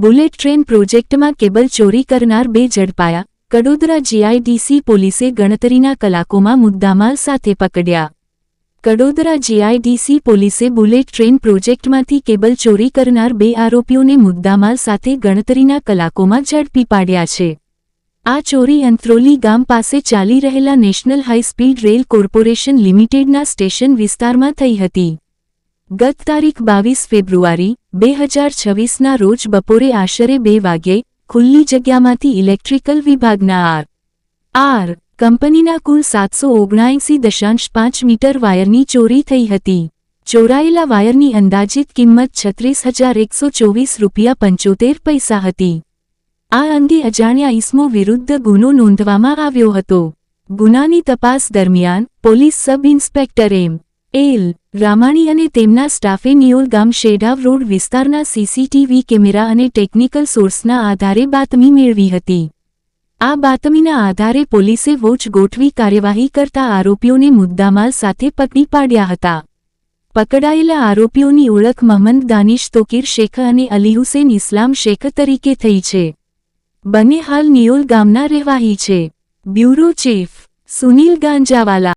Bullet train પ્રોજેક્ટમાં cable ચોરી કરનાર 2 ઝડપાયા. કડોદરા જીઆઈડીસી પોલીસે ગણતરીના કલાકોમાં મુદ્દામાલ સાથે પકડ્યા. કડોદરા જીઆઈડીસી પોલીસે બુલેટ ટ્રેન પ્રોજેક્ટમાંથી કેબલ ચોરી કરનાર 2 આરોપીઓને મુદ્દામાલ સાથે ગણતરીના કલાકોમાં ઝડપી પાડ્યા છે. આ ચોરી અંત્રોલી ગામ પાસે ચાલી રહેલા national high speed rail corporation લિમિટેડના સ્ટેશન વિસ્તારમાં થઈ હતી. ગત તારીખ 22 ફેબ્રુઆરી 2026ના રોજ બપોરે આશરે 2 વાગ્યે ખુલ્લી જગ્યામાંથી ઇલેક્ટ્રિકલ વિભાગના આર કંપનીના કુલ 779.5 મીટર વાયરની ચોરી થઈ હતી. ચોરાયેલા વાયરની અંદાજિત કિંમત 36,124.75 રૂપિયા હતી. આ અંગે અજાણ્યા ઈસમો વિરુદ્ધ ગુનો નોંધવામાં આવ્યો હતો. ગુનાની તપાસ દરમિયાન police sub inspector L Ramani અને તેમના સ્ટાફે નિયોલ ગામ શેઢાવ રોડ વિસ્તારના સીસીટીવી કેમેરા અને ટેકનિકલ સોર્સના આધારે બાતમી મેળવી હતી. આ બાતમીના આધારે પોલીસે વોચ ગોઠવી કાર્યવાહી કરતા આરોપીઓને મુદ્દામાલ સાથે પકડી પાડ્યા હતા. પકડાયેલા આરોપીઓની ઓળખ મહંમદ દાનિશ તોકીર શેખ અને અલી હુસેન ઇસ્લામ શેખ તરીકે થઈ છે. બંને હાલ નિયોલ ગામના રહેવાહી છે. Bureau chief Sunil Ganjawala.